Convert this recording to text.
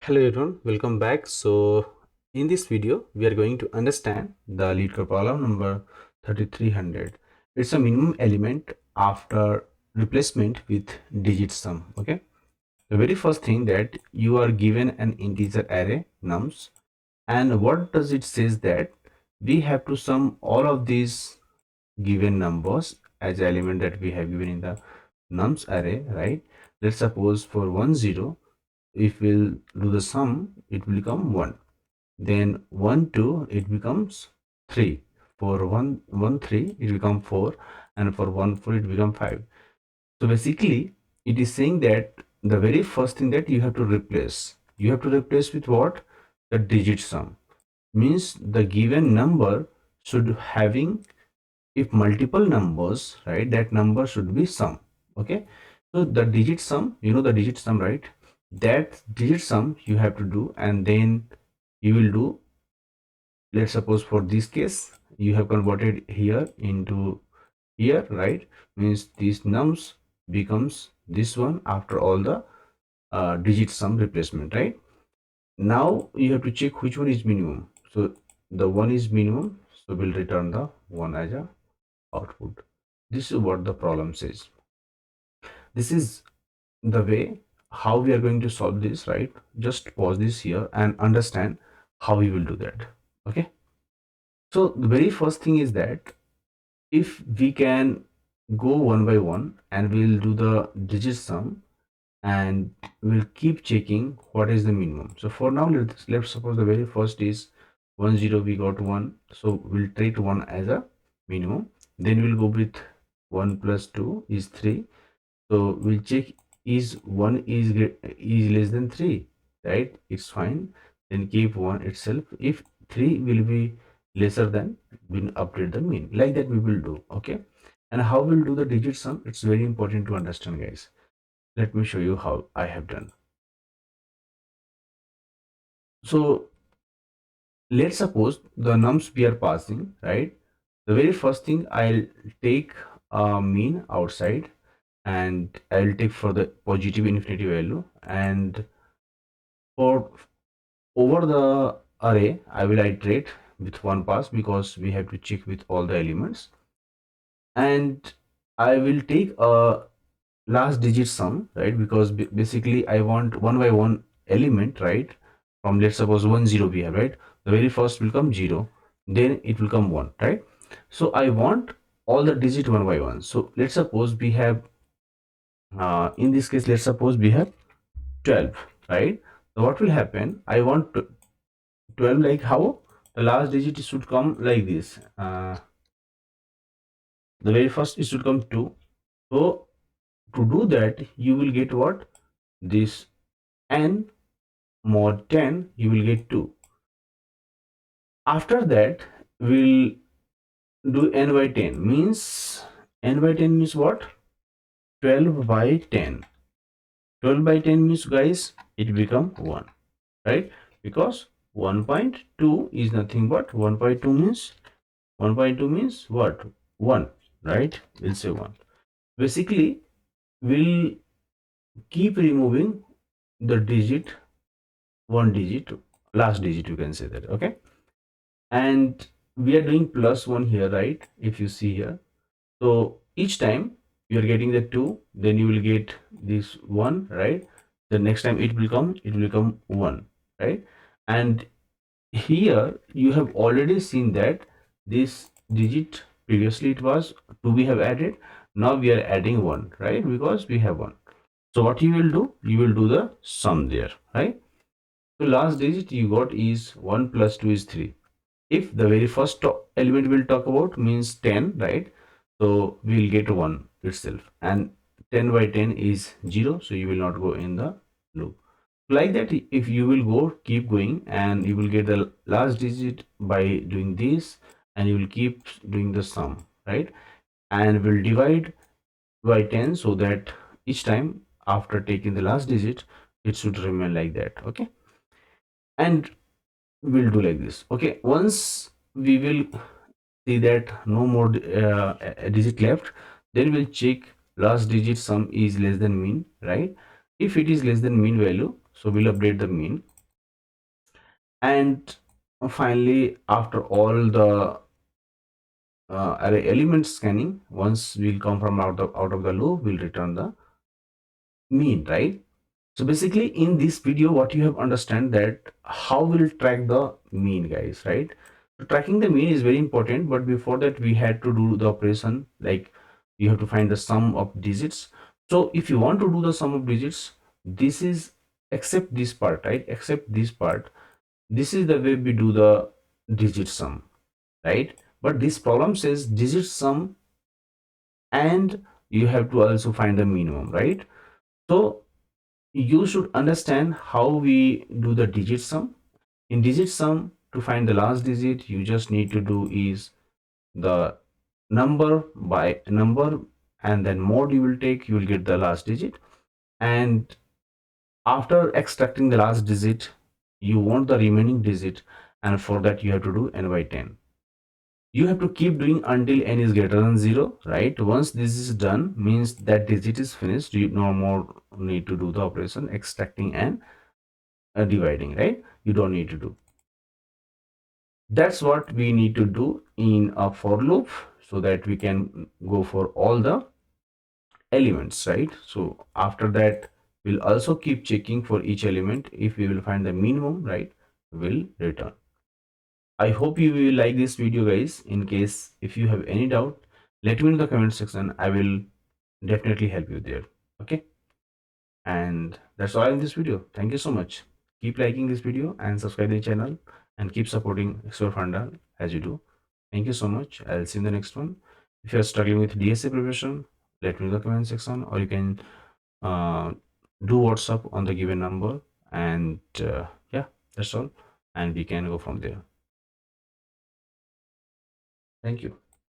Hello everyone, welcome back. So in this video we are going to understand the Leetcode problem number 3300. It's a minimum element after replacement with digit sum. Okay, the very first thing that you are given an integer array nums, and what does it says that we have to sum all of these given numbers as element that we have given in the nums array, right? Let's suppose for 10, if we'll do the sum, it will become 1. Then 1 2, it becomes 3. For 1 1 3, it becomes 4, and for 1 4, it becomes 5. So basically it is saying that the very first thing that you have to replace with what? The digit sum. Means the given number should having, if multiple numbers, right, that number should be sum. Okay, so the digit sum, the digit sum, right? That digit sum you have to do, and then you will do, let's suppose for this case you have converted here into here, right? Means these nums becomes this one after all the digit sum replacement, right? Now you have to check which one is minimum. So the one is minimum, so we'll return the one as a output. This is what the problem says. This is the way how we are going to solve this, right? Just pause this here and understand how we will do that. Okay, so the very first thing is that if we can go one by one and we'll do the digit sum, and we'll keep checking what is the minimum. So for now, let's suppose the very first is 10, we got 1, so we'll treat 1 as a minimum. Then we'll go with 1 plus 2 is 3, so we'll check is 1 is less than 3, right? It's fine. Then keep 1 itself. If 3 will be lesser than, we'll update the mean. Like that we will do. Okay, and how we'll do the digit sum, it's very important to understand, guys. Let me show you how I have done. So let's suppose the nums we are passing, right? The very first thing, I'll take a mean outside, and I'll take for the positive infinity value, and for over the array I will iterate with one pass because we have to check with all the elements, and I will take a last digit sum, right? Because basically I want one by one element, right? From, let's suppose 10 we have, right? The very first will come 0, then it will come 1, right? So I want all the digit one by one. So let's suppose we have, in this case, let's suppose we have 12, right? So what will happen, I want 12, like how the last digit should come like this. The very first it should come 2. So to do that, you will get what? This n mod 10, you will get 2. After that, we'll do n by 10. Means n by 10 means what? 12 by 10. 12 by 10 means, guys, it become 1, right? Because 1.2 is nothing but 1.2 means, 1.2 means what? 1, right? We'll say 1. Basically, we'll keep removing the digit, one digit, last digit, you can say that. Okay, and we are doing plus 1 here, right? If you see here, so each time you are getting the 2, then you will get this 1, right? The next time it will become 1, right? And here you have already seen that this digit previously it was 2 we have added, now we are adding 1, right? Because we have 1. So what you will do, you will do the sum there, right? So last digit you got is 1 plus 2 is 3. If the very first element we'll talk about means 10, right? So we'll get 1 itself, and 10 by 10 is 0, so you will not go in the loop. Like that, if you will go, keep going, and you will get the last digit by doing this, and you will keep doing the sum, right? And we'll divide by 10 so that each time after taking the last digit, it should remain like that. Okay, and we'll do like this. Okay, once we will see that no more a digit left, then we'll check last digit sum is less than mean, right? If it is less than mean value, so we'll update the mean. And finally, after all the array element scanning, once we'll come from out of the loop, we'll return the mean, right? So basically in this video, what you have understand that how we'll track the mean, guys, right? So tracking the mean is very important, but before that we had to do the operation, like you have to find the sum of digits. So if you want to do the sum of digits, this is, except this part, right? Except this part, this is the way we do the digit sum, right? But this problem says digit sum and you have to also find the minimum, right? So you should understand how we do the digit sum. In digit sum, to find the last digit, you just need to do is the number by number, and then mod you will take, you will get the last digit. And after extracting the last digit, you want the remaining digit, and for that you have to do n by 10. You have to keep doing until n is greater than 0, right? Once this is done, means that digit is finished. You no more need to do the operation extracting and dividing, right? You don't need to do. That's what we need to do in a for loop, so that we can go for all the elements, right? So after that, we'll also keep checking for each element. If we will find the minimum, right, we'll return. I hope you will like this video, guys. In case if you have any doubt, let me know in the comment section. I will definitely help you there. Okay, and that's all in this video. Thank you so much. Keep liking this video and subscribe the channel, and keep supporting ExpertFunda as you do. Thank you so much. I'll see you in the next one. If you're struggling with DSA preparation, let me know in the comment section, or you can uh, do WhatsApp on the given number. And yeah, that's all. And we can go from there. Thank you.